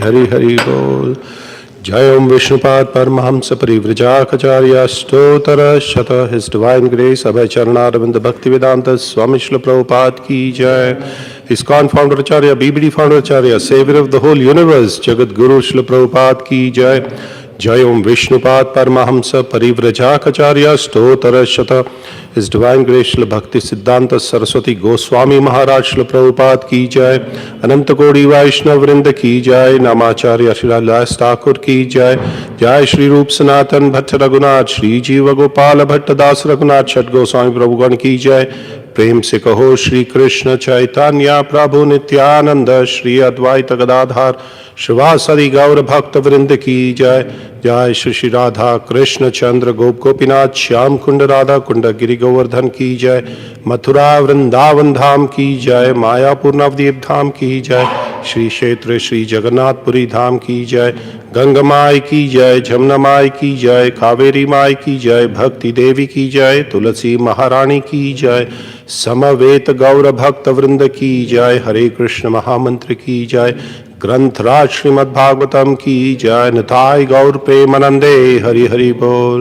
हरि हरि बोल। जय ओम विष्णुपाद परमहंस परिव्रजाचार्य स्तोत्र शत his divine grace Abhay Charanaravinda Bhakti Vedanta Swami Srila Prabhupada की जय। इस्कॉन फाउंडर आचार्य, बीबीडी founder acharya, saviour of the whole universe Jagat Guru Srila Prabhupada की जय। जय ओम विष्णुपाद परमहंस परिव्रजाचार्य स्तोत्र शत हिज डिवाइन ग्रेस श्रील भक्ति सिद्धांत सरस्वती गोस्वामी महाराज श्रील प्रभुपाद की जय। अनंत कोटि वैष्णव वृंद की जय। नामाचार्य श्री लास ठाकुर की जय। जय श्री रूप सनातन भट्ट रघुनाथ, श्री जीव गोपाल भट्ट दास रघुनाथ छठ गोस्वामी प्रभुगण की जय। प्रेम से कहो श्री कृष्ण चैतन्य प्रभु नित्यानंद, श्री अद्वैत गदाधार श्रीवासदि गौर भक्त वृंद की जय। जय श्री श्री राधा कृष्ण चंद्र गोप गोपीनाथ श्याम कुंड राधा कुंड गिरि गोवर्धन की जय। मथुरा वृंदावन धाम की जय। मायापुर नवद्वीप धाम की जय। श्री क्षेत्र श्री जगन्नाथपुरी धाम की जय। गंगा माई की जय। जमुना माई की जय। कावेरी माई की जय। भक्ति देवी की जय। तुलसी महारानी की जय। समवेत गौर भक्त वृंद की जय। हरे कृष्ण महामंत्र की जय। ग्रंथराज श्रीमद्भागवतम की जय। निताय गौर प्रेमानंदे हरि हरि बोल।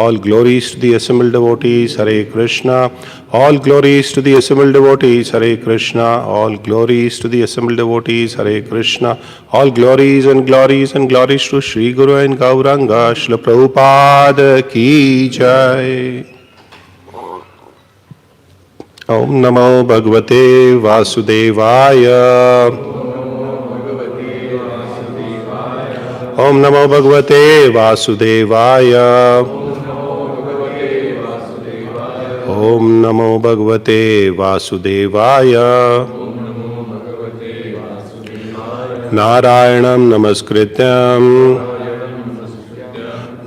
All glories to the assembled devotees, Hare Krishna. All glories to the assembled devotees, Hare Krishna. All glories to the assembled devotees, Hare Krishna. All glories and glories and glories to Sri Guru and Gauranga, Srila Prabhupada ki jai. Om Namo Bhagavate Vasudevaya. Om Namo Bhagavate Vasudevaya. Om Namo Bhagavate Vasudevaya. Narayanam Namaskrityam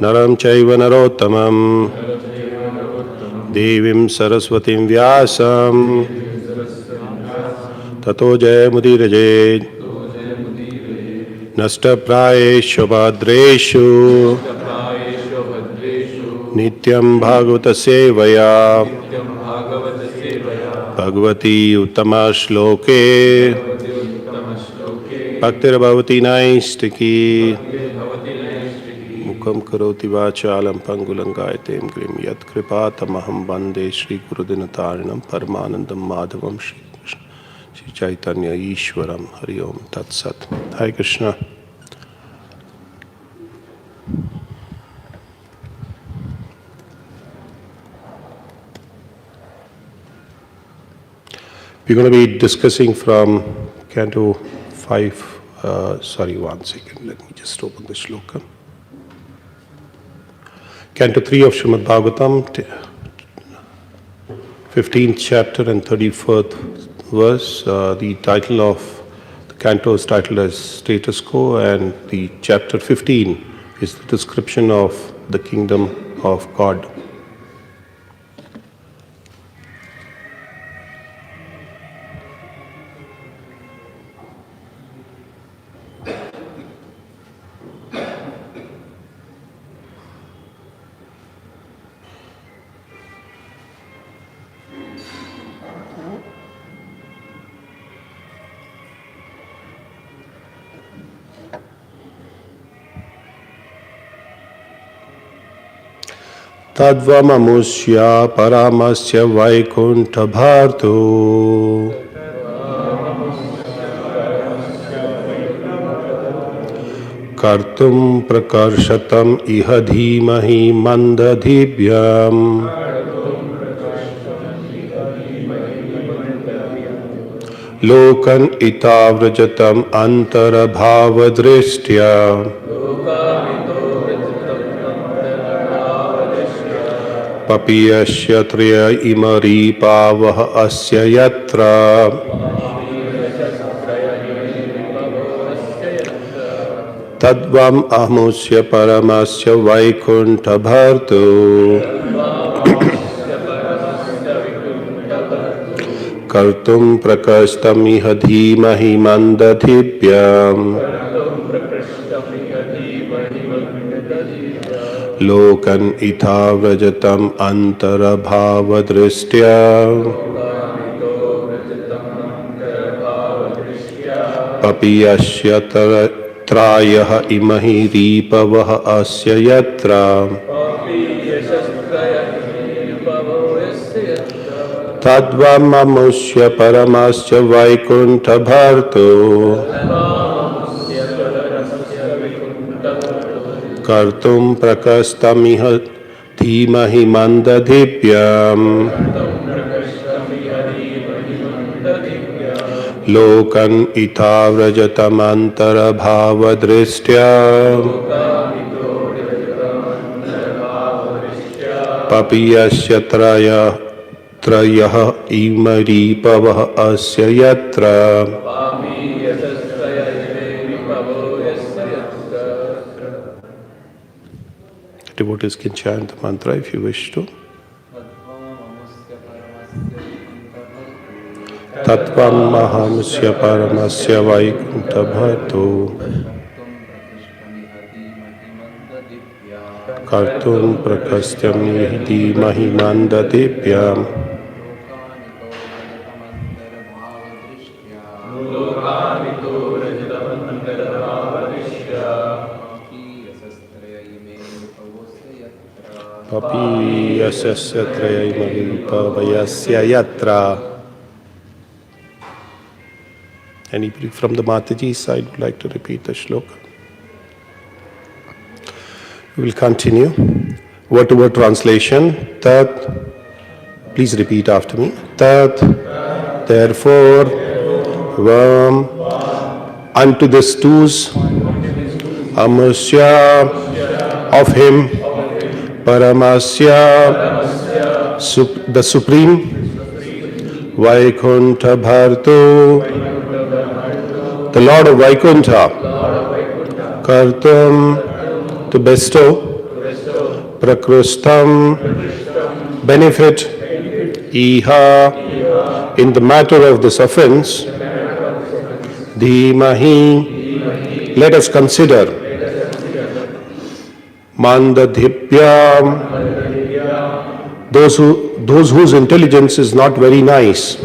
Naram Chaiva Narottamam Devim Saraswatim Vyasam Tato Jayamudirajet Nasta Prayeshu Bhadreshu Nityam Bhagavata Sevaya Bhagavati Uttama Shloke Bhaktir Bhavati Naistiki Mukam Karoti Vachalam Pangulam Gayatem Grim Yat Kripatamaham Bande Shri Gurudinatarinam Paramanandam Madhavam Shri Krishna Shri Chaitanya Ishwaram Hari Om Tat Sat. Hare Krishna. We're going to be discussing from Canto 5, one second, let me just open the shloka. Canto 3 of Srimad Bhagavatam, 15th chapter and 34th verse. The title of the canto is titled as Status Quo, and the chapter 15 is the description of the kingdom of God. Tadvamamusya paramasya vaikuntha bharto kartum prakarshatam iha dhimahi mandadhibhyam lokan itavrajatam antarabhavadrishtya papiyasya triya imari pavah asya yatra Tadvam ahamusya paramasya vaikuntha bharto kartum prakashtamiha dhimahi mandadhibhyam lokan ithavrajatam antarabhavadristya papiyasya trayah imahi ripavah asya yatra tadvamamusya paramasya vaikuntha bharto kartum prakastamiha dhimahi mandadhibhyam lokan ithavrajatamantara-bhava-dristya papiyasya trayah imaripavah asya yatra. Devotees can chant the mantra if you wish to. Tattvam mahamusya paramasya vaikuntha bharto kartum prakastyami dhimahi mandadibhyam papiyasya trayaimaripavayasya yatra. Anybody from the Mataji's side would like to repeat the shloka? We will continue. Word to word translation. Tat. Please repeat after me. Tat. Therefore. Vam. Unto the stews. Amusya. Of him. Paramasya. The supreme. Vaikuntha Bharto. The Lord of Vaikuntha, Kartam, to bestow, Prakrustam, benefit, Iha, in the matter of this offense, Dhimahi, let us consider, Mandadhipyam, those whose intelligence is not very nice,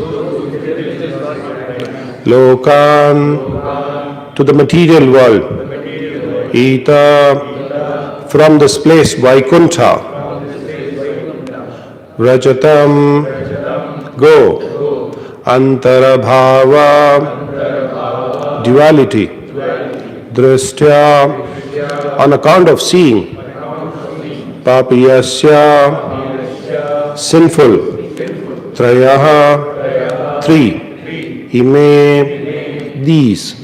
Lokan, to the material world, Ita, from this place, Vaikuntha, Rajatam, go, Antarabhava, duality, Dristya, on account of seeing, Papiyasya, sinful, Trayaha, three, Ime, these,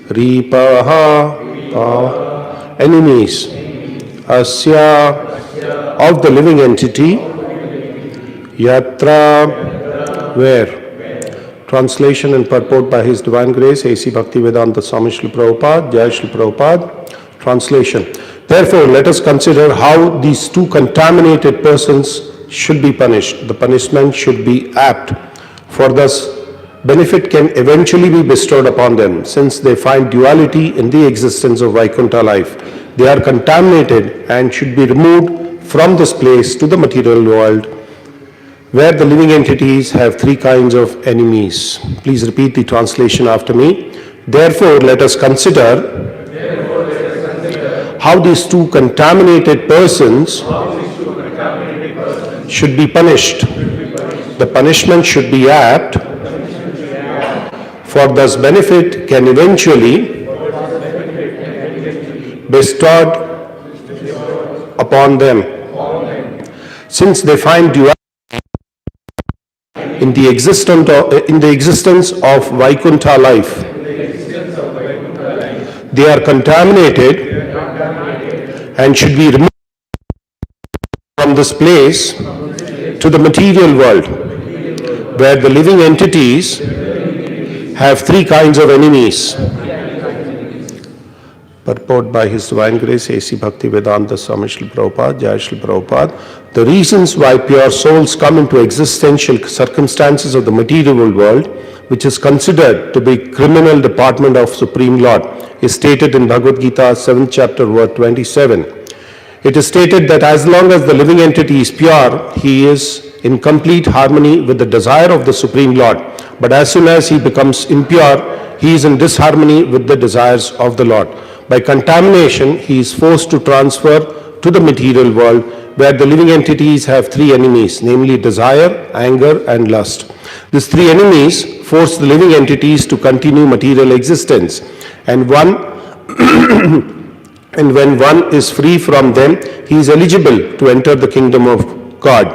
Ripaha, enemies, Asya, of the living entity, Yatra, where. Translation and purport by His Divine Grace, A.C. Bhaktivedanta Swami Srila Prabhupada, Jai Srila Prabhupada. Translation. Therefore, let us consider how these two contaminated persons should be punished. The punishment should be apt, for thus benefit can eventually be bestowed upon them, since they find duality in the existence of Vaikuntha life. They are contaminated and should be removed from this place to the material world, where the living entities have three kinds of enemies. Please repeat the translation after me. Therefore, let us consider how these two contaminated persons should be punished. The punishment should be apt, for thus benefit can eventually bestowed upon them, since they find duality in the existence of Vaikuntha life. They are contaminated and should be removed from this place to the material world, where the living entities have three kinds of enemies. Purport by His Divine Grace, A.C. Bhaktivedanta Swami Srila Prabhupada, Jai Srila Prabhupada. The reasons why pure souls come into existential circumstances of the material world, which is considered to be criminal department of Supreme Lord, is stated in Bhagavad Gita, 7th chapter, verse 27. It is stated that as long as the living entity is pure, he is in complete harmony with the desire of the Supreme Lord. But as soon as he becomes impure, he is in disharmony with the desires of the Lord. By contamination, he is forced to transfer to the material world, where the living entities have three enemies, namely desire, anger, and lust. These three enemies force the living entities to continue material existence, and when one is free from them, he is eligible to enter the kingdom of God.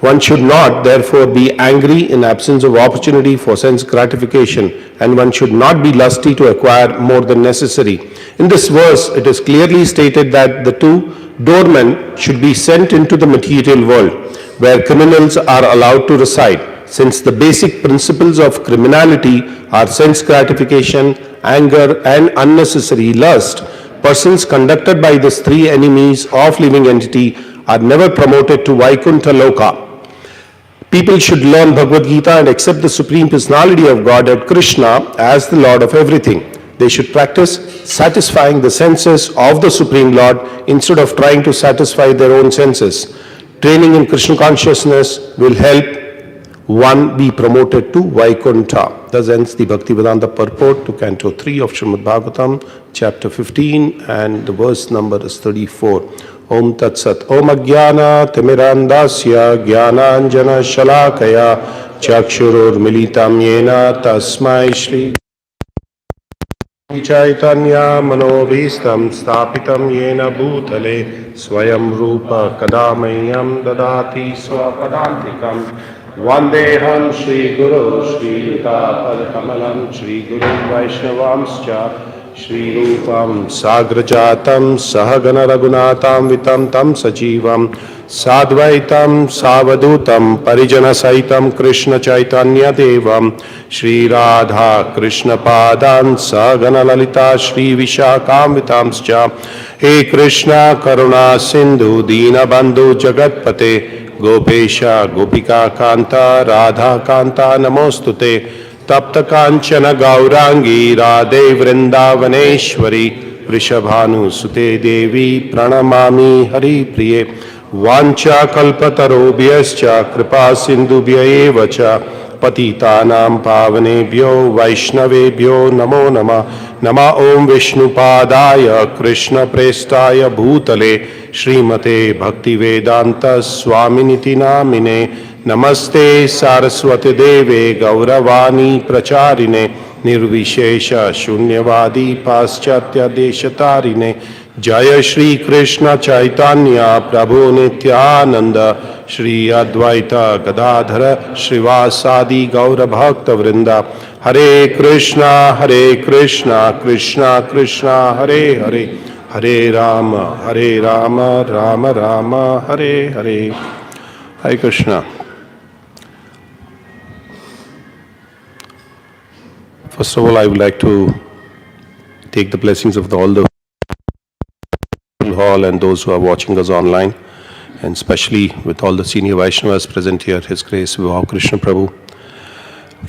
One should not, therefore, be angry in absence of opportunity for sense gratification, and one should not be lusty to acquire more than necessary. In this verse, it is clearly stated that the two doormen should be sent into the material world, where criminals are allowed to reside. Since the basic principles of criminality are sense gratification, anger, and unnecessary lust, persons conducted by these three enemies of living entity are never promoted to Vaikuntha Loka. People should learn Bhagavad Gita and accept the Supreme Personality of Godhead Krishna as the Lord of everything. They should practice satisfying the senses of the Supreme Lord instead of trying to satisfy their own senses. Training in Krishna consciousness will help one be promoted to Vaikuntha. Thus ends the Bhaktivedanta purport to Canto 3 of Srimad Bhagavatam, chapter 15, and the verse number is 34. Om Tat Sat. Om Ajnana Timirandasya Jnananjana Shalakaya Chakshurur Militam Yena Tasmai Shri Chaitanya Manobhistam Stapitam Yena Bhutale Swayam Rupa Kadamayam Dadati Swapadantikam Vandeham Shri Guru Shri Yuta Padkamalam Shri Guru Vaishnavamscha Shri Rupam Sagrajatam Sahagana Raghunatam Vitam Tam Sajivam Sadvaitam Savadutam Parijana Saitam Krishna Chaitanya Devam Shri Radha Krishna Padan Sagana Lalita Shri Vishakam Vitamscha He Krishna Karuna Sindhu Dina Bandhu Jagatpate Gopesha Gopika Kanta Radha Kanta Namostute Tapta Kanchana Gaurangi Radhe Vrindavaneshwari Vrishabhanu Sute Devi Pranamami Hari Priye Vancha Kalpatarobhyascha Kripa Sindhubhya Evacha Patitanam Pavanebhyo Vaishnavebhyo Namo Nama Nama Om Vishnu Padaya Krishna Prestaya Bhutale Srimate Bhaktivedanta Swaminiti Namine Namaste Saraswati Deve Gauravani Pracharine Nirvishesha Shunyavadi Paschatya Deshatarine Jaya Shri Krishna Chaitanya Prabhu Nityananda Shri Advaita Gadadhara Srivasadi Gaura Bhakta Vrinda Hare Krishna Krishna Krishna Hare Hare Hare Rama Rama Rama Hare Hare. Hare Krishna. First of all, I would like to take the blessings of all the hall and those who are watching us online, and especially with all the senior Vaishnavas present here, His Grace Vibhav Krishna Prabhu,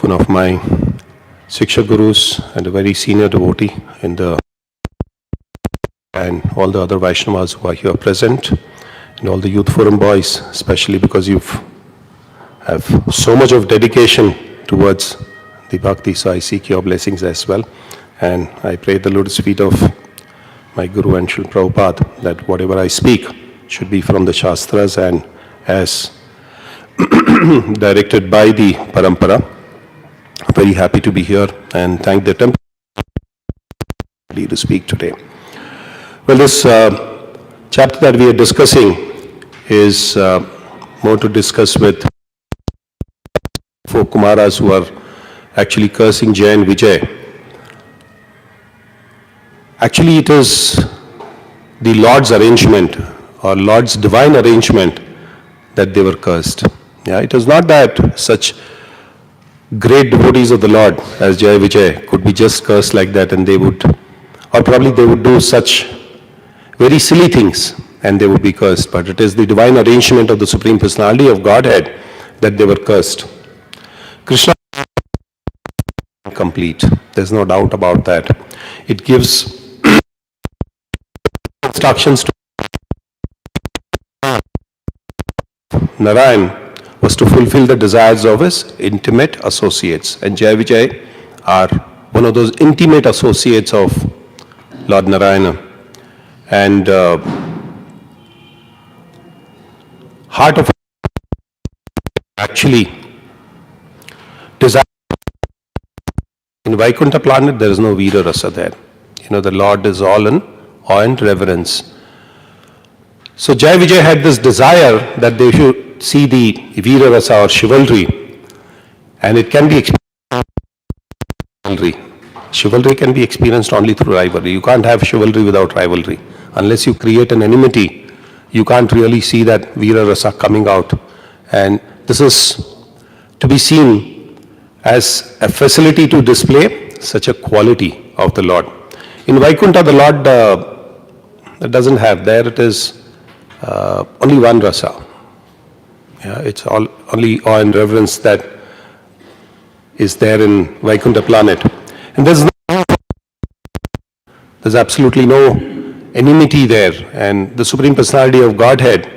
one of my Siksha Gurus and a very senior devotee in the, and all the other Vaishnavas who are here present, and all the Youth Forum boys, especially because you have so much of dedication towards the Bhakti, so I seek your blessings as well. And I pray the lotus feet of my Guru and Srila Prabhupada that whatever I speak should be from the Shastras and as directed by the Parampara. Very happy to be here and thank the temple to speak today. Well, this chapter that we are discussing is more to discuss with four Kumaras who are actually cursing Jay and Vijay. Actually, it is the Lord's arrangement or Lord's divine arrangement that they were cursed. Yeah, it is not that such great devotees of the Lord as Jay Vijay could be just cursed like that and they would Or probably they would do such very silly things and they would be cursed. But it is the divine arrangement of the Supreme Personality of Godhead that they were cursed. Krishna is complete. There's no doubt about that. It gives instructions to Narayan was to fulfill the desires of his intimate associates. And Jai Vijay are one of those intimate associates of Lord Narayana. And heart of actually desire. In Vaikuntha planet, there is no Veera Rasa there. The Lord is all in awe and reverence. So Jai Vijay had this desire that they should see the Veera Rasa or chivalry, and it can be experienced. Chivalry can be experienced only through rivalry. You can't have chivalry without rivalry. Unless you create an enmity, you can't really see that Veera Rasa coming out. And this is to be seen as a facility to display such a quality of the Lord. In Vaikuntha, the Lord doesn't have. There it is only one rasa. Yeah, it's only awe and reverence that is there in Vaikuntha planet. And there's absolutely no enmity there. And the Supreme Personality of Godhead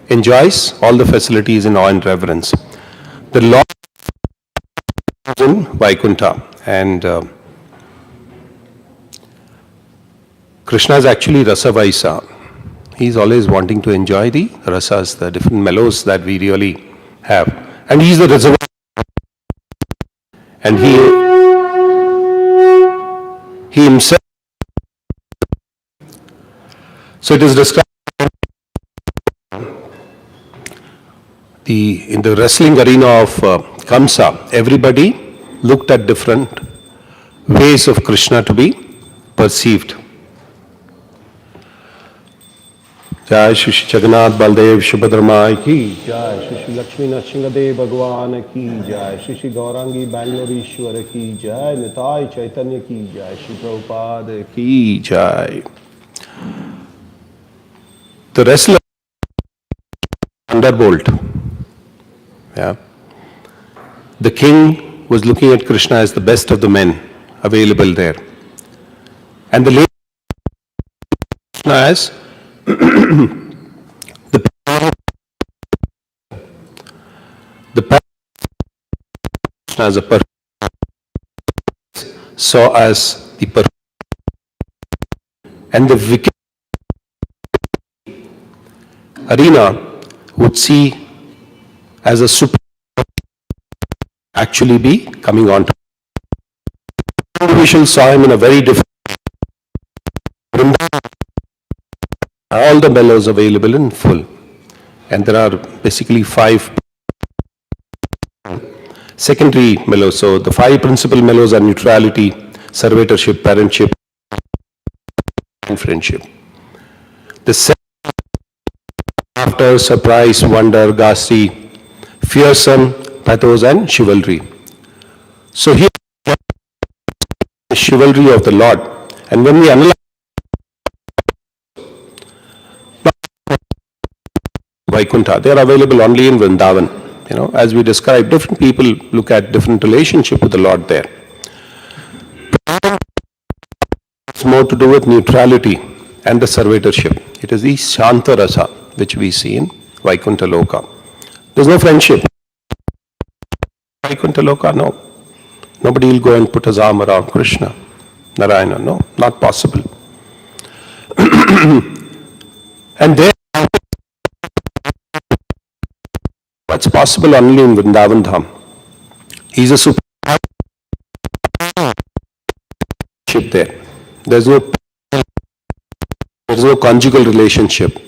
enjoys all the facilities in awe and reverence. The Lord is in Vaikuntha. And Krishna is actually Rasa Vaisa. He's always wanting to enjoy the rasas, the different mellows that we really have. And he's the reservoir. And he himself. So it is described in the wrestling arena of Kamsa, everybody looked at different ways of Krishna to be perceived. Jai Shri Jagannath Baldev Subhadramai ki Jai, Shri Lakshmi Nrsimhadev Bhagwan ki Jai, Shri Gaurangi Bangaloreshwar ki Jai, Nitai Chaitanya ki Jai, Shri Prabhupada ki Jai. The wrestler Thunderbolt. Yeah. The king was looking at Krishna as the best of the men available there. And the lady Krishna as the Krishna as a person saw as the person, and the wicked arena would see as a super actually be coming on. Individuals saw him in a very different. All the mellows available in full, and there are basically 5 secondary mellows. So the 5 principal mellows are neutrality, servitorship, parentship, and friendship. The 7 after surprise, wonder, ghastly, fearsome, pathos, and chivalry. So here the chivalry of the Lord, and when we analyze Vaikuntha, they are available only in Vrindavan. As we described, different people look at different relationship with the Lord there. It's more to do with neutrality and the servitorship. It is the Shanta Rasa which we see in Vaikuntha Loka. There's no friendship. Vaikuntha Loka, no. Nobody will go and put his arm around Krishna, Narayana. No, not possible. And there, that's possible only in Vrindavan Dham. He's a super there. There's no conjugal relationship.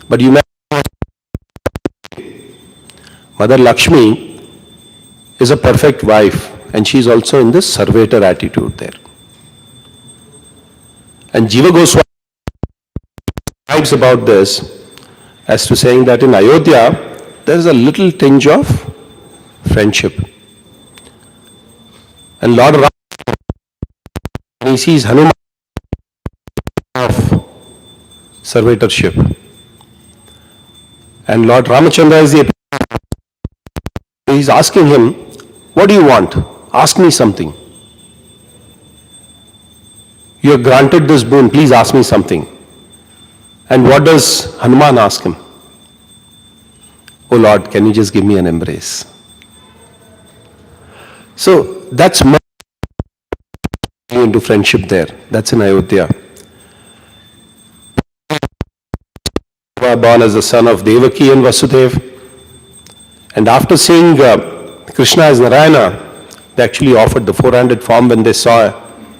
But you may Mother Lakshmi is a perfect wife, and she is also in this servitor attitude there. And Jiva Goswami writes about this as to saying that in Ayodhya there is a little tinge of friendship. And Lord Ram, when he sees Hanuman, servitorship. And Lord Ramachandra is the, he's asking him, what do you want? Ask me something. You are granted this boon, please ask me something. And what does Hanuman ask him? Oh Lord, can you just give me an embrace? So that's more into friendship there. That's in Ayodhya. Born as the son of Devaki and Vasudev. And after seeing Krishna as Narayana, they actually offered the four-handed form when they saw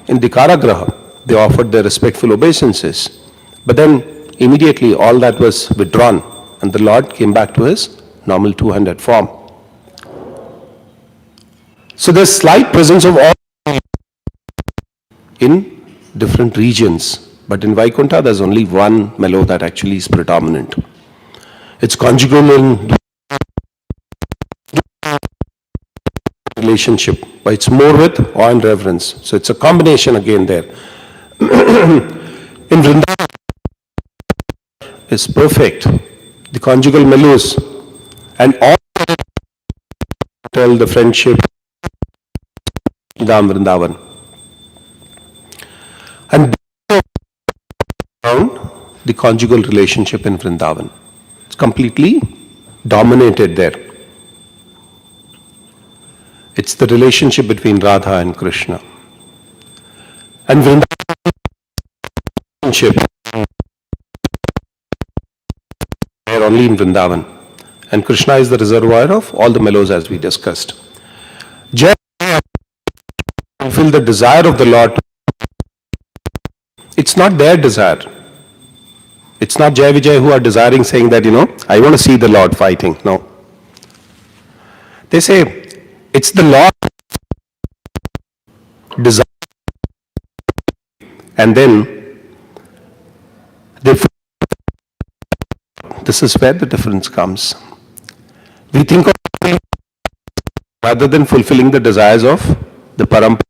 in the Karagraha. They offered their respectful obeisances. But then immediately all that was withdrawn and the Lord came back to his normal two-handed form. So there's slight presence of all in different regions. But in Vaikuntha, there's only one mellow that actually is predominant. It's conjugal in relationship, but it's more with awe and reverence. So it's a combination again there. In Vrindavan, it's perfect. The conjugal mellows and all tell the friendship Dham Vrindavan. And the conjugal relationship in Vrindavan. It's completely dominated there. It's the relationship between Radha and Krishna. And Vrindavan relationship there only in Vrindavan. And Krishna is the reservoir of all the mellows as we discussed. Jai fulfill the desire of the Lord. It's not their desire. It's not Jai Vijay who are desiring, saying that, I want to see the Lord fighting. No. They say, it's the Lord desire. And then, this is where the difference comes. We think of rather than fulfilling the desires of the Parampara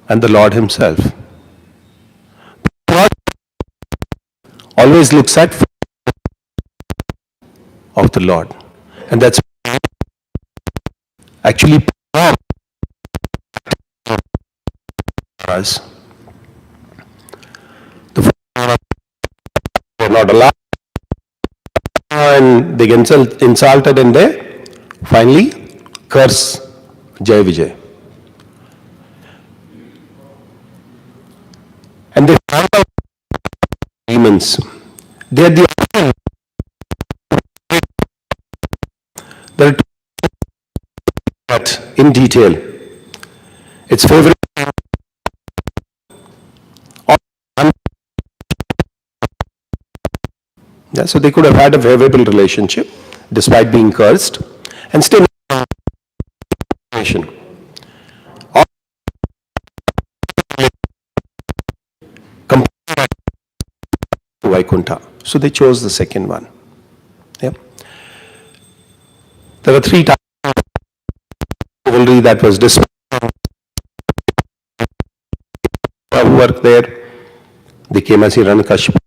and the Lord himself. Always looks at of the Lord, and that's actually us. The are not allowed, and they get insulted, and they finally curse Jai Vijay. And they found out demons. They are the that in detail. Its favorite yeah, so they could have had a favorable relationship despite being cursed and still Vaikuntha. So they chose the second one. Yeah. There were 3 types of chivalry that was displayed. Who worked there? They came as Hiranyakashipu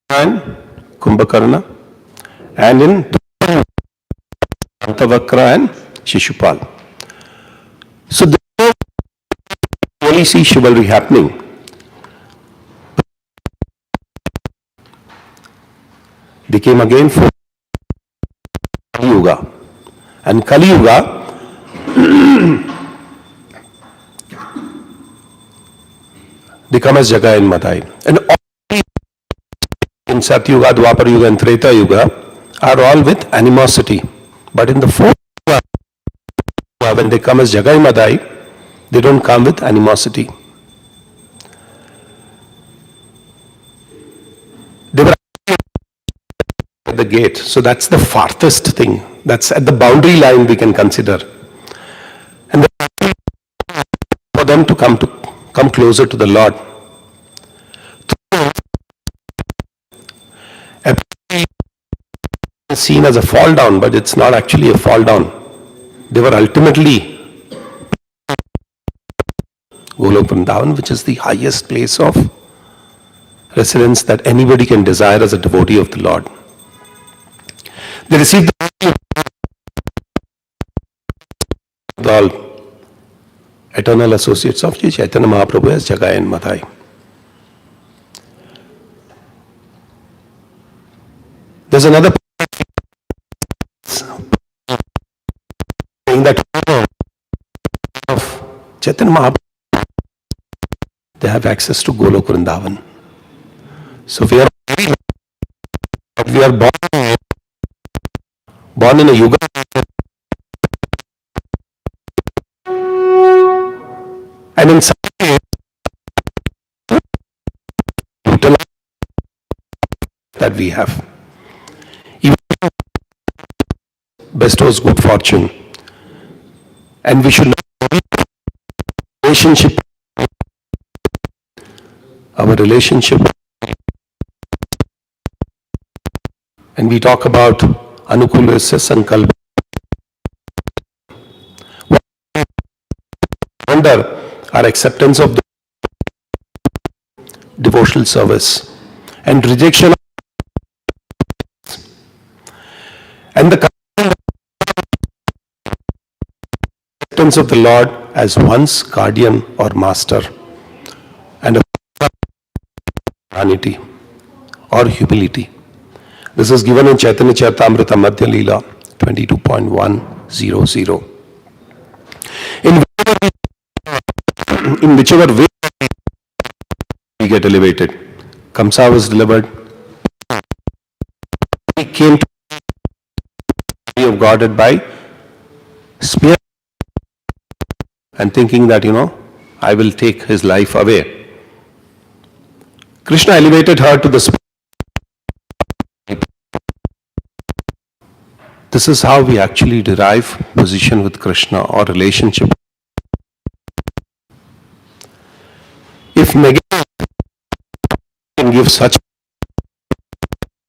and Kumbhakarna, and in Antavakra and Shishupal. So they only see chivalry happening. They came again for Kali Yuga. And Kali Yuga they come as Jagai and Madai. And all in Satyuga, Dwapar Yuga and Treta Yuga are all with animosity. But in the 4th Yuga, when they come as Jagai and Madai, they don't come with animosity. They were at the gate. So that's the farthest thing. That's at the boundary line we can consider. And for them to come closer to the Lord. Seen as a fall down, but it's not actually a fall down. They were ultimately Golok Vrindavan, which is the highest place of residence that anybody can desire as a devotee of the Lord. They received all eternal associates of Chaitanya Mahaprabhu as Jagai and Madhai. There's another saying that of Chaitanya Mahaprabhu, they have access to Golok Vrindavan. So we are born in a yuga and in some way that we have. Even bestows good fortune, and we should not our relationship, and we talk about anukulasya sankalpa. Wonder our acceptance of the devotional service and rejection and the acceptance of the Lord as one's guardian or master and a vanity or humility. This is given in Chaitanya Charitamrita Madhya Leela 22.100. In whichever way we get elevated, Kamsa was delivered. He came to the of God by spear and thinking that, I will take his life away. Krishna elevated her to the spirit. This is how we actually derive position with Krishna or relationship. If negative can give such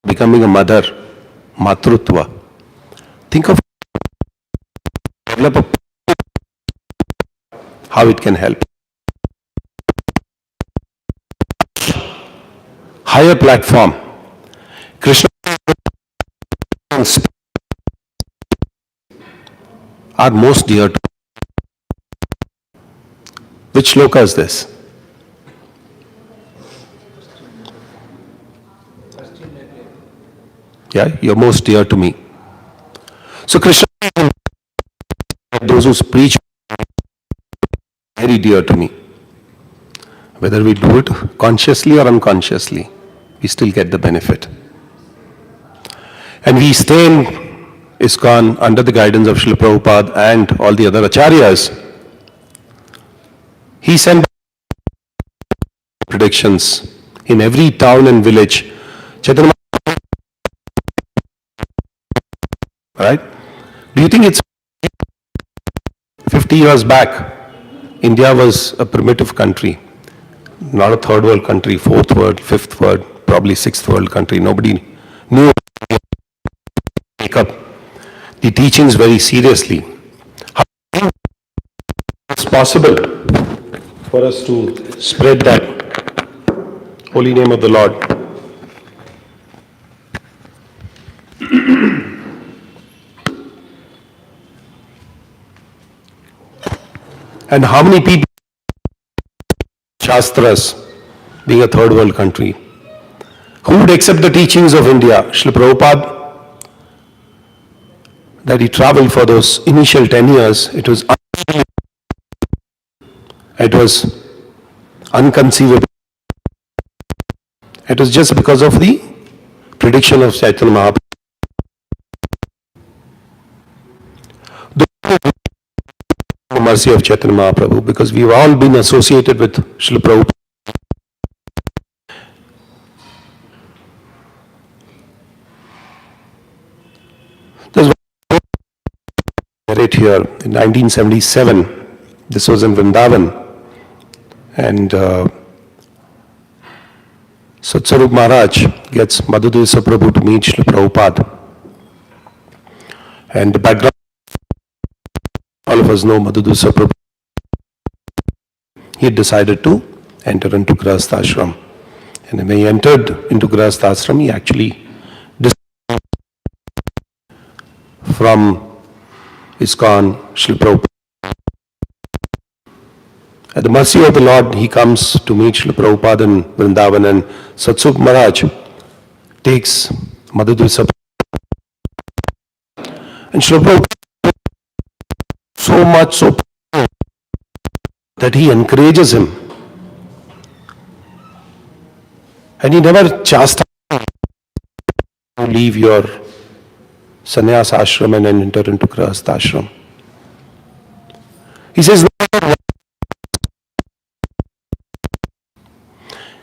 becoming a mother, matrutva, think of develop how it can help. Higher platform, Krishna are most dear to. Which shloka is this? Yeah, you're most dear to me. So Krishna, those who preach, very dear to me. Whether we do it consciously or unconsciously, we still get the benefit. And we stay in ISKCON under the guidance of Srila Prabhupada and all the other acharyas. He sent predictions in every town and village. Chaitanya, right? Do you think it's 50 years back, India was a primitive country, not a third world country, fourth world, fifth world, probably sixth world country. Nobody knew to take up the teachings very seriously. How it's possible for us to spread that holy name of the Lord? And how many people, Shastras, being a third world country, who would accept the teachings of India? Srila Prabhupada, that he traveled for those initial 10 years, it was unconceivable. It was just because of the prediction of Chaitanya Mahaprabhu. The mercy of Chaitanya Mahaprabhu, because we've all been associated with Srila Prabhupada. There's one right here in 1977. This was in Vrindavan, and Satsarup Maharaj gets Madhudesa Prabhu to meet Srila Prabhupada. And the background, all of us know Madhudesa Prabhu. he had decided to enter into Grihastha ashram. And when he entered into Grihastha ashram, he actually from ISKCON, Srila Prabhupada. At the mercy of the Lord, he comes to meet Srila Prabhupada in Vrindavan, and Satsuk Maharaj takes Madhudvisa. And Srila Prabhupada so much so that he encourages him. And he never chastised to leave your sannyas ashram and enter into Grihastha ashram. He says,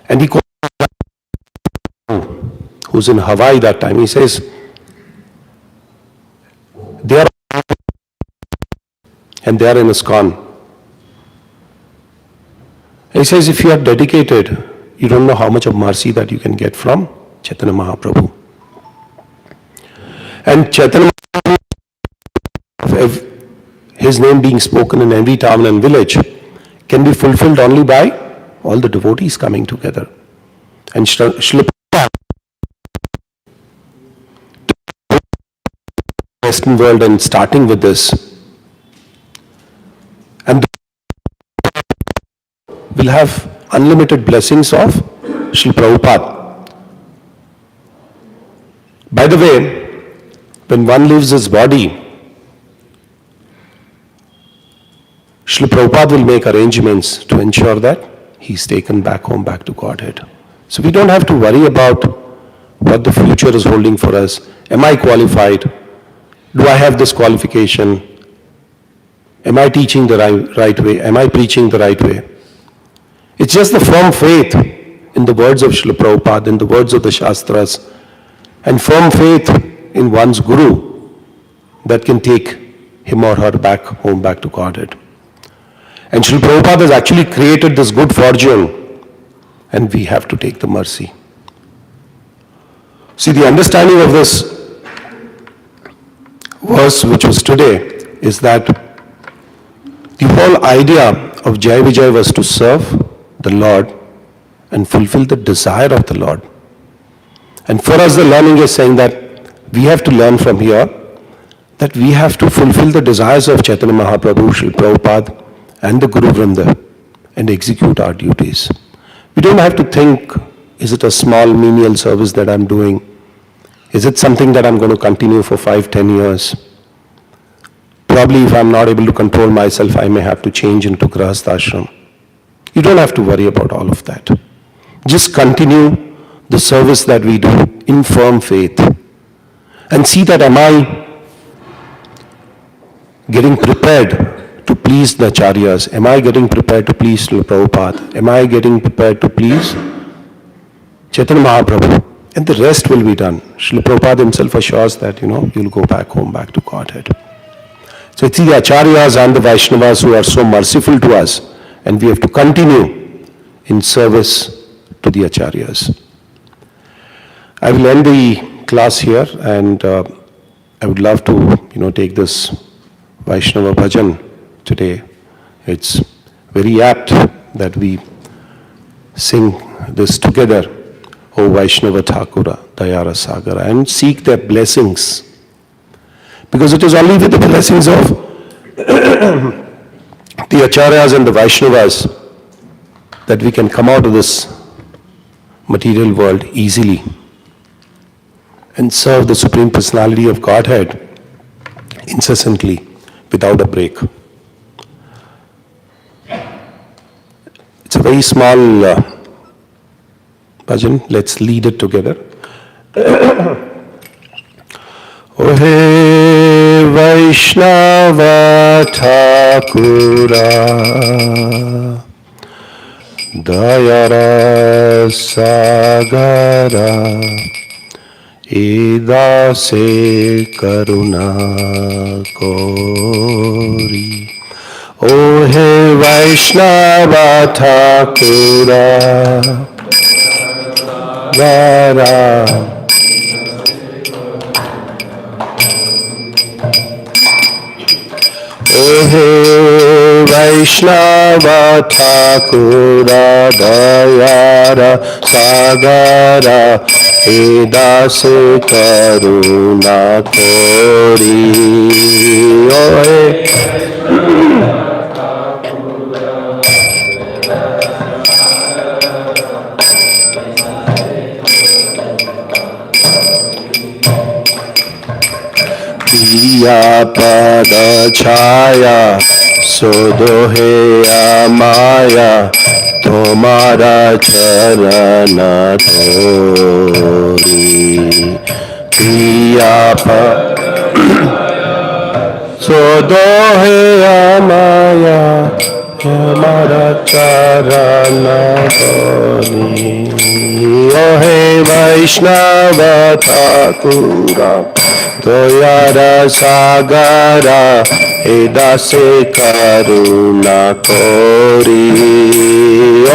and he calls who's in Hawaii that time, he says, they are and they are in ISKCON. He says, if you are dedicated, you don't know how much of mercy that you can get from Chaitanya Mahaprabhu. And Chaitanya Mahaprabhu, his name being spoken in every town and village, can be fulfilled only by all the devotees coming together. And Srila Western world and starting with this, and will have unlimited blessings of Srila Prabhupada. By the way, when one leaves his body, Srila Prabhupada will make arrangements to ensure that he's taken back home, back to Godhead. So we don't have to worry about what the future is holding for us. Am I qualified? Do I have this qualification? Am I teaching the right way? Am I preaching the right way? It's just the firm faith in the words of Srila Prabhupada, in the words of the Shastras, and firm faith in one's Guru that can take him or her back home, back to Godhead. And Srila Prabhupada has actually created this good fortune, and we have to take the mercy. See, the understanding of this verse which was today is that the whole idea of Jai Vijay was to serve the Lord and fulfill the desire of the Lord. And for us the learning is saying that we have to learn from here that we have to fulfill the desires of Chaitanya Mahaprabhu, Srila Prabhupada and the Guru Vrinda and execute our duties. We don't have to think, is it a small menial service that I'm doing? Is it something that I'm going to continue for 5-10 years? Probably if I'm not able to control myself, I may have to change into Grihastha ashram. You don't have to worry about all of that. Just continue the service that we do in firm faith and see that am I getting prepared to please the acharyas? Am I getting prepared to please Srila Prabhupada? Am I getting prepared to please Chaitanya Mahaprabhu? And the rest will be done. Srila Prabhupada himself assures that, you'll go back home, back to Godhead. So it's the acharyas and the Vaishnavas who are so merciful to us, and we have to continue in service to the acharyas. I will end the class here, and I would love to, take this Vaishnava bhajan today. It's very apt that we sing this together. O Vaishnava Thakura, Dayara Sagara, and seek their blessings. Because it is only with the blessings of the Acharyas and the Vaishnavas that we can come out of this material world easily and serve the Supreme Personality of Godhead incessantly without a break. It's a very small bhajan. Let's lead it together. O He Vaishnava Thakura, Dayara Sagara, Ida Se Karuna Kori. O He Vaishnava Thakura, Dayara O He वैष्णव ठाकुर दयारा सागरा हे दास करुणा कोरी ओए प्रिया पद छाया सोदोहे माया तुम्हारा चरण तोरी प्रिया पद सोदोहे माया तुम्हारा चरण तोरी ओहे वैष्णव ठाकुरा दयारा सागरा हे दासे करुणा कोरी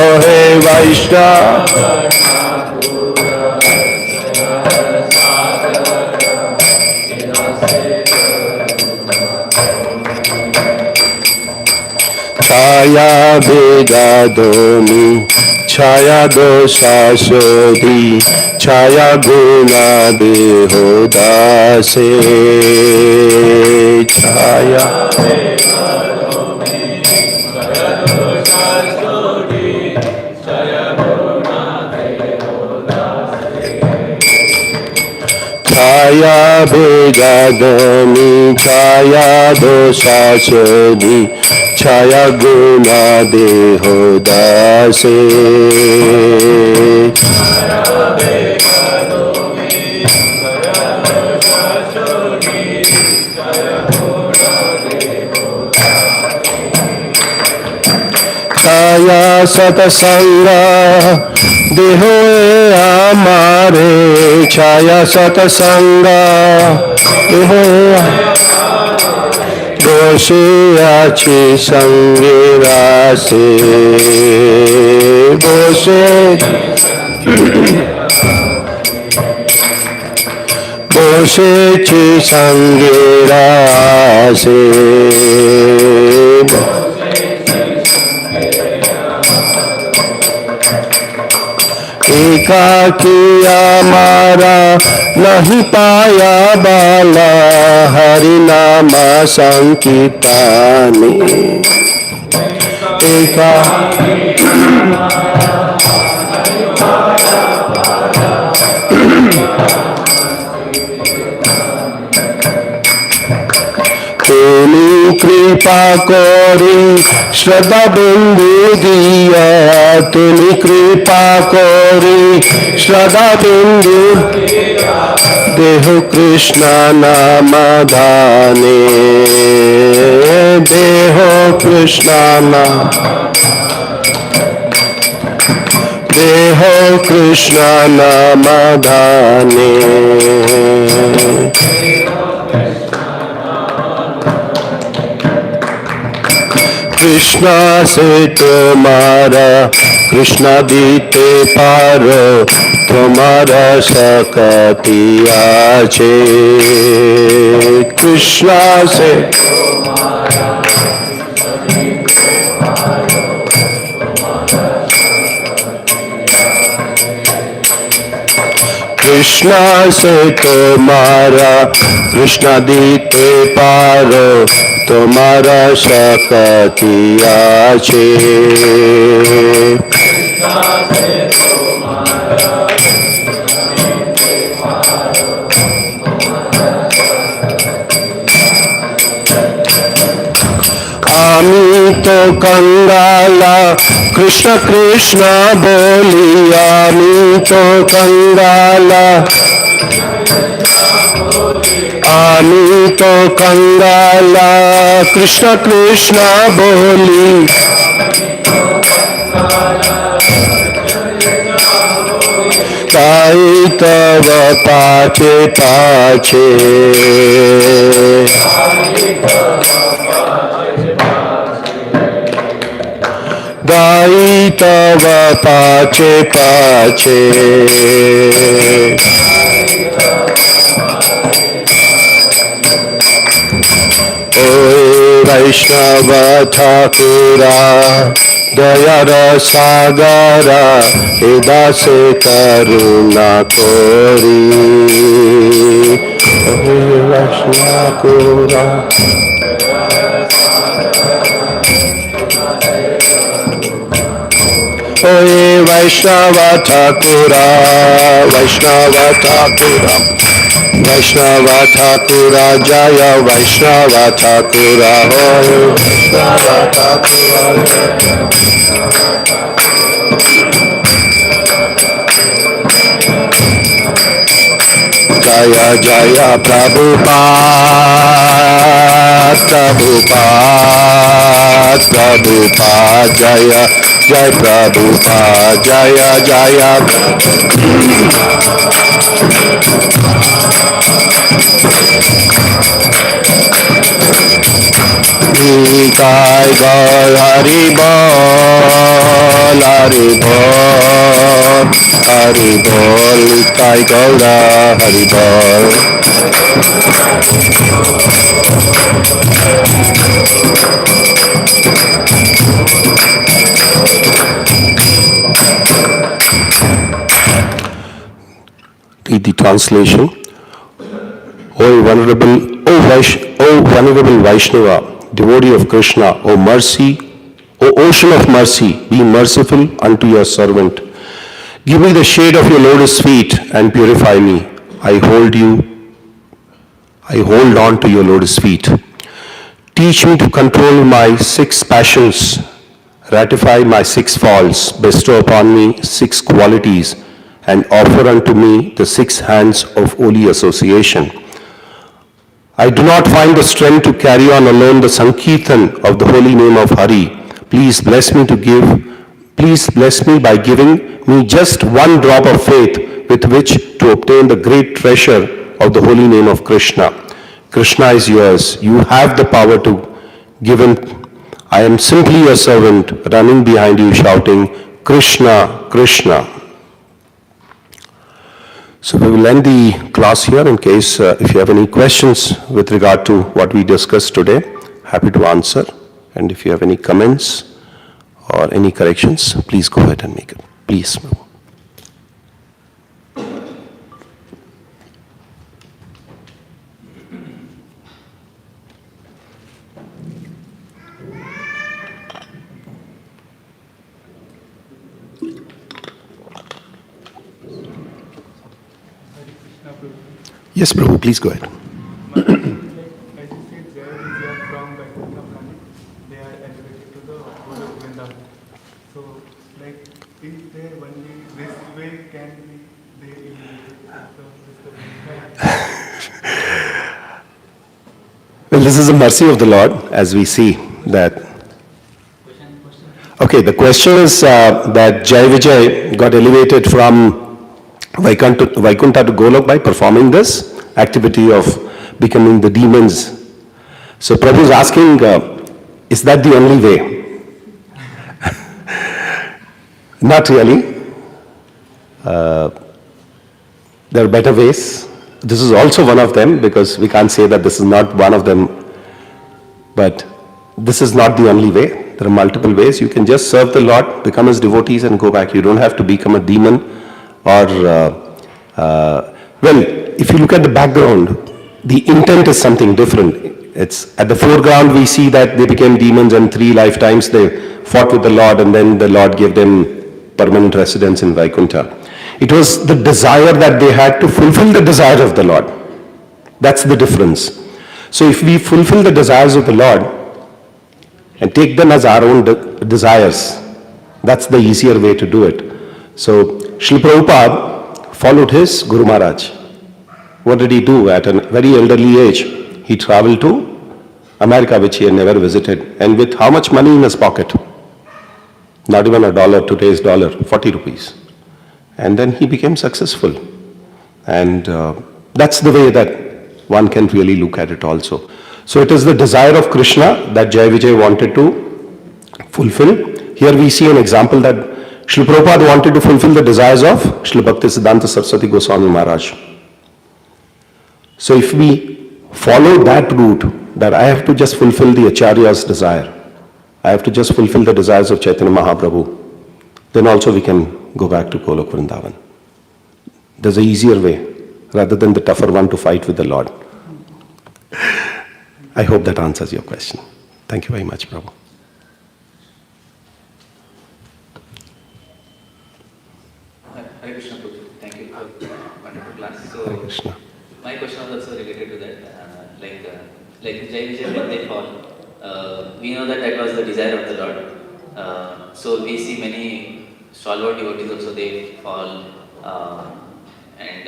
ओहे वैष्णव छाया बेगा दोनी छाया दोषा शोधी छाया गुना देहो दासे छाया छाया बेगादनी छाया दोषा शोधी छाया गुना देहो दासे छाया सतसंगा देहो आमारे छाया सतसंगा देहो दोषे आछे संगे रासे दोषे दोषे चे संगे रासे एकाकिया मारा नहीं पाया बाला हरि नाम संकीर्तने एका तेनी कृपा करी श्रद्धा बिंदु दिया तेनी कृपा करी श्रद्धा बिंदु देहो कृष्ण नाम धाने देहो कृष्ण नाम देहो कृष्ण नाम धाने कृष्ण से तुम्हारा कृष्ण दीते पारो तुम्हारा सकती आचे कृष्ण से कृष्ण से तुम्हारा कृष्ण दीते पारो तुम्हारा सकती आचे आमी तो कंगाला कृष्ण कृष्ण बोली आमी तो कंगाला आमी तो कंगाला कृष्ण कृष्ण बोली ताई तव पाछे पाछे दाई तव पाछे पाछे ओए Vaishnava Thakura Daya Rasagara Edase Karuna Kori Vaishnava Thakura Oye Vaishnava Thakura Vaishnava Thakura Vaishnava Thakura Jaya Vaishnava Thakura Oye Vaishnava Thakura Jaya Jaya Prabhupada Prabhupada Prabhupada Jaya Jai Prabhupada Jaya Jaya Nitai Gaur Hari Bol Hari Bol Hari Bol Nitai Gaura Hari Bol Read the translation. O venerable Vaishnava, devotee of Krishna, O mercy, O ocean of mercy, be merciful unto your servant. Give me the shade of your lotus feet and purify me. I hold on to your lotus feet. Teach me to control my 6 passions, ratify my 6 faults, bestow upon me 6 qualities, and offer unto me the 6 hands of holy association. I do not find the strength to carry on alone the Sankirtan of the holy name of Hari. Please bless me by giving me just 1 drop of faith with which to obtain the great treasure of the holy name of Krishna. Krishna is yours. You have the power to give him. I am simply your servant, running behind you, shouting, Krishna, Krishna. So we will end the class here in case if you have any questions with regard to what we discussed today, happy to answer. And if you have any comments or any corrections, please go ahead and make it. Please. Yes, Prabhu, please go ahead. As you said, they are from Uttam, they are elevated to the Golok Vrindavan. So, is there only this way can be they Well, this is the mercy of the Lord, as we see that. Okay, the question is that Jai Vijay got elevated from Vaikuntha to Golok by performing this activity of becoming the demons. So Prabhu is asking, is that the only way? Not really. There are better ways. This is also one of them, because we can't say that this is not one of them. But this is not the only way. There are multiple ways. You can just serve the Lord, become his devotees and go back. You don't have to become a demon. Or, well, if you look at the background, the intent is something different. It's at the foreground we see that they became demons and 3 lifetimes they fought with the Lord and then the Lord gave them permanent residence in Vaikuntha. It was the desire that they had to fulfill the desire of the Lord. That's the difference. So if we fulfill the desires of the Lord and take them as our own desires, that's the easier way to do it. So Srila Prabhupada followed his Guru Maharaj. What did he do? At a very elderly age, he traveled to America, which he had never visited. And with how much money in his pocket? Not even $1, today's dollar, 40 rupees. And then he became successful. And that's the way that one can really look at it also. So it is the desire of Krishna that Jai Vijay wanted to fulfill. Here we see an example that Srila Prabhupada wanted to fulfill the desires of Srila Bhaktisiddhanta Saraswati Goswami Maharaj. So if we follow that route, that I have to just fulfill the Acharya's desire. I have to just fulfill the desires of Chaitanya Mahaprabhu. Then also we can go back to Golok Vrindavan. There's an easier way rather than the tougher one to fight with the Lord. I hope that answers your question. Thank you very much, Prabhu. Hare Krishna, Prabhu. Thank you for wonderful class. So, Hare Krishna. my question was also related to that. Like Jai Vijay, when they fall, we know that that was the desire of the Lord. So we see many stalwart devotees also they fall, and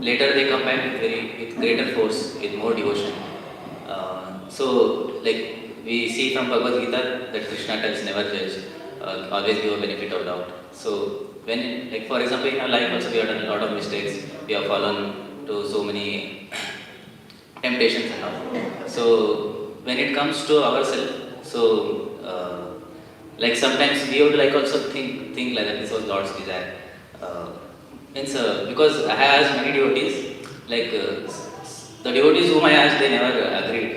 later they come back with greater force, with more devotion. So like we see from Bhagavad Gita that Krishna tells never judge, always give a benefit of doubt. So when, like for example, in our life also we have done a lot of mistakes. We have fallen to so many temptations and all. So when it comes to ourselves, so like sometimes we would like also think like that this was Lord's desire. Because I have asked many devotees, like the devotees whom I asked, they never agreed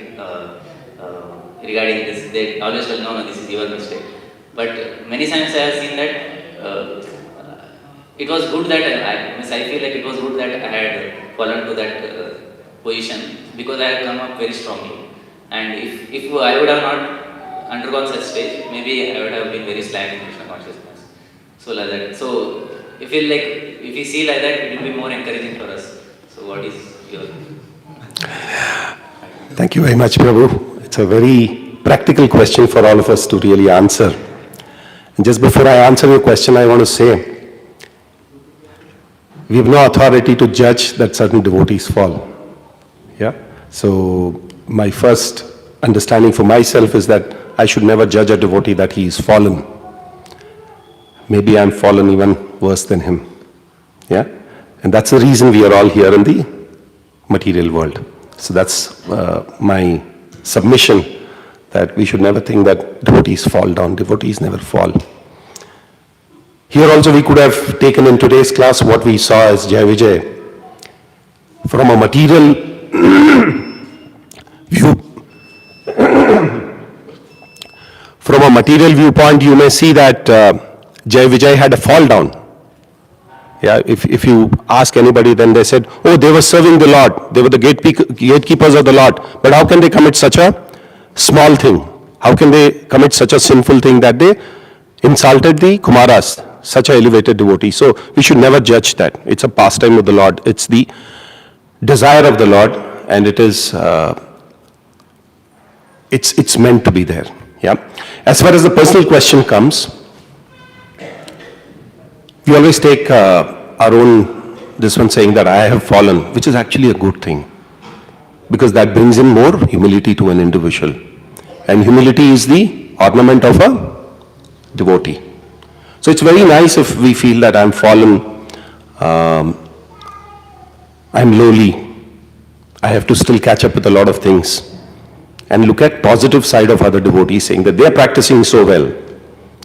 regarding this. They always tell, no, this is your mistake. But many times I have seen that it was good that I feel like it was good that I had fallen to that position because I had come up very strongly. And if I would have not undergone such stage, maybe I would have been very slack in Krishna consciousness. So like that. So if we see like that, it will be more encouraging for us. So what is your? Thank you very much, Prabhu. It's a very practical question for all of us to really answer. And just before I answer your question, I want to say, we have no authority to judge that certain devotees fall. Yeah? So my first understanding for myself is that I should never judge a devotee that he is fallen. Maybe I'm fallen even worse than him. Yeah? And that's the reason we are all here in the material world. So that's my submission, that we should never think that devotees fall down. Devotees never fall. Here also we could have taken in today's class what we saw as Jai Vijay. From a material view, from a material viewpoint, you may see that Jai Vijay had a fall down. Yeah, if you ask anybody, then they said, oh, they were serving the Lord. They were the gatekeepers of the Lord. But how can they commit such a small thing? How can they commit such a sinful thing that they insulted the Kumaras, such an elevated devotee? So we should never judge that. It's a pastime of the Lord. It's the desire of the Lord, and it is it's meant to be there. Yeah. As far as the personal question comes, we always take our own, this one saying that I have fallen, which is actually a good thing, because that brings in more humility to an individual. And humility is the ornament of a devotee. So it's very nice if we feel that I'm fallen, I'm lowly, I have to still catch up with a lot of things. And look at positive side of other devotees, saying that they are practicing so well.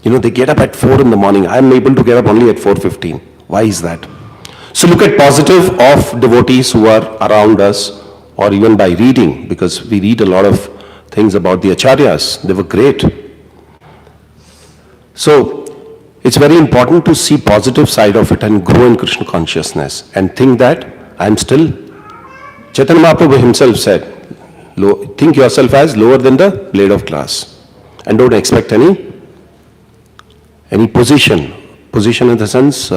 You know, they get up at 4 in the morning. I am able to get up only at 4:15. Why is that? So look at positive of devotees who are around us, or even by reading, because we read a lot of things about the acharyas. They were great. So it's very important to see positive side of it and grow in Krishna consciousness and think that I'm still, Chaitanya Mahaprabhu himself said, think yourself as lower than the blade of grass, and don't expect any position in the sense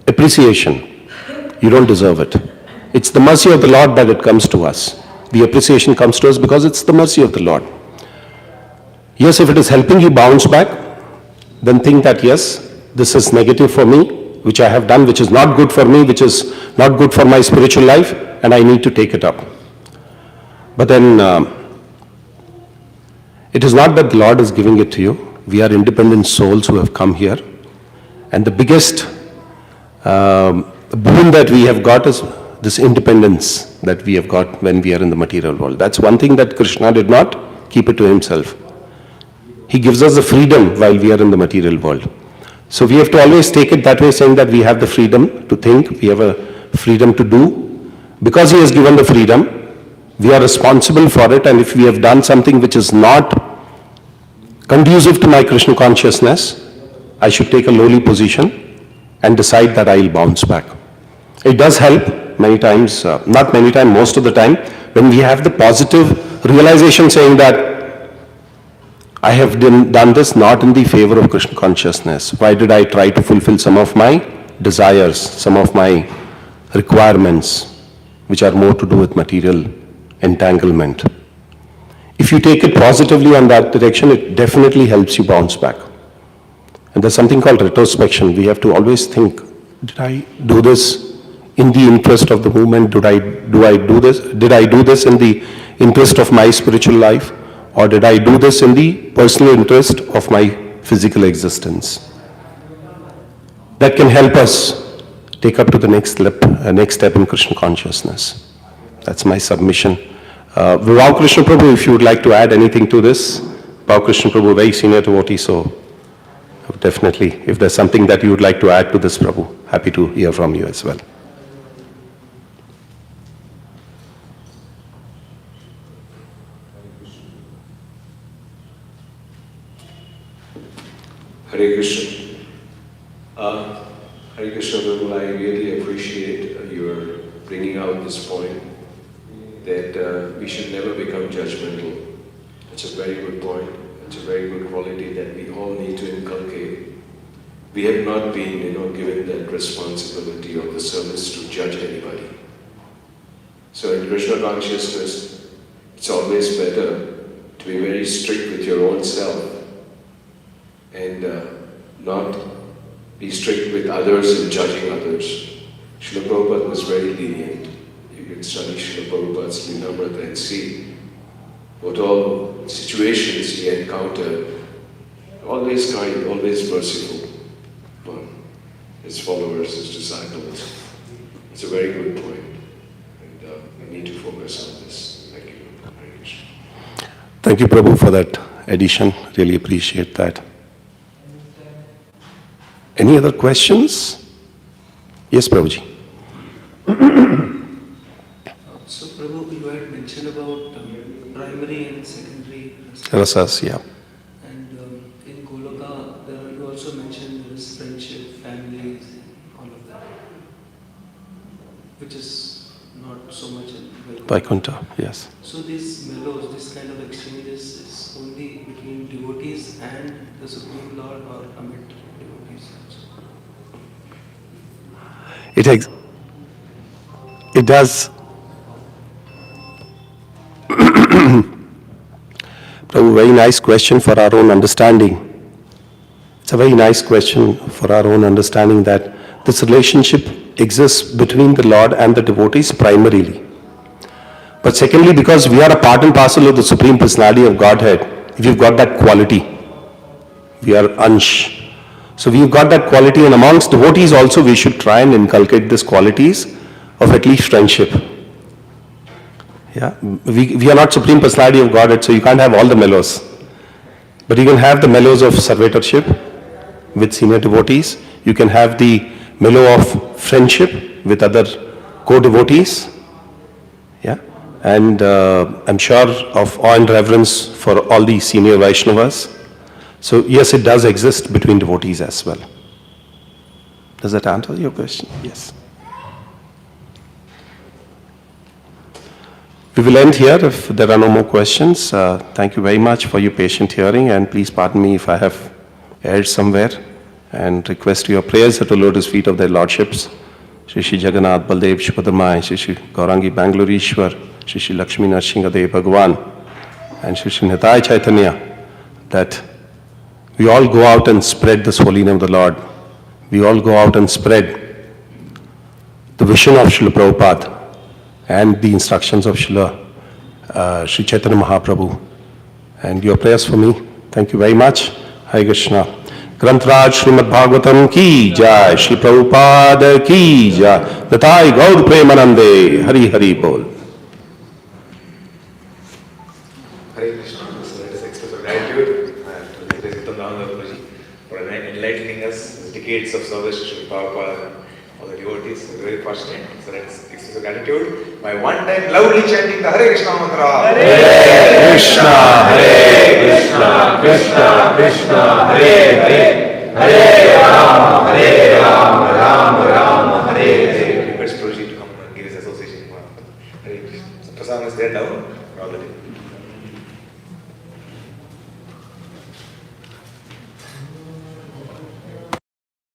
appreciation. You don't deserve it. It's the mercy of the Lord that it comes to us. The appreciation comes to us because it's the mercy of the Lord. Yes, if it is helping you bounce back, then think that yes, this is negative for me, which I have done, which is not good for me, which is not good for my spiritual life, and I need to take it up. But then it is not that the Lord is giving it to you. We are independent souls who have come here, and the biggest boon that we have got is this independence that we have got when we are in the material world. That's one thing that Krishna did not keep it to himself. He gives us the freedom while we are in the material world. So we have to always take it that way, saying that we have the freedom to think, we have a freedom to do. Because he has given the freedom, we are responsible for it, and if we have done something which is not conducive to my Krishna consciousness, I should take a lowly position and decide that I will bounce back. It does help many times, not many times, most of the time, when we have the positive realization saying that I have done this not in the favor of Krishna consciousness. Why did I try to fulfill some of my desires, some of my requirements, which are more to do with material entanglement? If you take it positively on that direction, it definitely helps you bounce back. And there's something called retrospection. We have to always think, did I do this in the interest of the movement? Did I do this in the interest of my spiritual life? Or did I do this in the personal interest of my physical existence? That can help us take up to the next step in Krishna consciousness. That's my submission. Vibhav Krishna Prabhu, if you would like to add anything to this. Vibhav Krishna Prabhu, very senior devotee, so definitely, if there's something that you would like to add to this, Prabhu, happy to hear from you as well. Hare Krishna. Hare Krishna, Prabhu, I really appreciate your bringing out this point that we should never become judgmental. It's a very good point. It's a very good quality that we all need to inculcate. We have not been, given that responsibility or the service to judge anybody. So in Krishna consciousness, it's always better to be very strict with your own self and not be strict with others in judging others. Srila Prabhupada was very lenient. You can study Srila Prabhupada's Linamrata and see what all situations he encountered. Always kind, always merciful on his followers, his disciples. It's a very good point. And we need to focus on this. Thank you. Hare Krishna. Thank you, Prabhu, for that addition. Really appreciate that. Any other questions? Yes, Prabhuji. So, Prabhu, you had mentioned about primary and secondary Rasas, yeah. And in Goloka, you also mentioned there is friendship, families, all of that, which is not so much in Vaikuntha, yes. So these mellows, this kind of exchanges is only between devotees and the Supreme Lord, or amid devotees also? It does. Prabhu, very nice question for our own understanding. It's a very nice question for our own understanding that this relationship exists between the Lord and the devotees primarily. But secondly, because we are a part and parcel of the Supreme Personality of Godhead, we've got that quality. We are Ansh. So we've got that quality, and amongst devotees also we should try and inculcate these qualities of at least friendship. Yeah, we are not Supreme Personality of Godhead, so you can't have all the mellows. But you can have the mellows of servitorship with senior devotees. You can have the mellow of friendship with other co-devotees. Yeah, and I'm sure of awe and reverence for all the senior Vaishnavas. So yes, it does exist between devotees as well. Does that answer your question? Yes. We will end here if there are no more questions. Thank you very much for your patient hearing, and please pardon me if I have erred somewhere, and request your prayers at the lotus feet of their lordships, Shri Shri Jagannath Baldev Shubhadramai, Shri Shri Gaurangi Bangaloreshwar, Shri Shri Lakshmi Narsingadev Bhagwan, and Shri Shri Nitai Chaitanya, that we all go out and spread this holy name of the Lord. We all go out and spread the vision of Srila Prabhupada and the instructions of Srila Sri Chaitanya Mahaprabhu. And your prayers for me. Thank you very much. Hare Krishna. Grantraj Srimad Bhagavatam ki jai, Shri Prabhupada ki jai, Natai Gaur Premanande, Hari Hari Bol. Hare Krishna. So let us express our gratitude to Uttam for enlightening us in decades of service to Sri Prabhupada of the devotees for the very first time. So let's express gratitude by one time loudly chanting the Hare Krishna mantra. Krishna, Hare Krishna, Krishna Krishna, Hare Hare, Hare Rama, Rama Rama, Hare Hare. Request Prabhuji to come and give his association. Hare Krishna. So Prasadam is there down. All the day.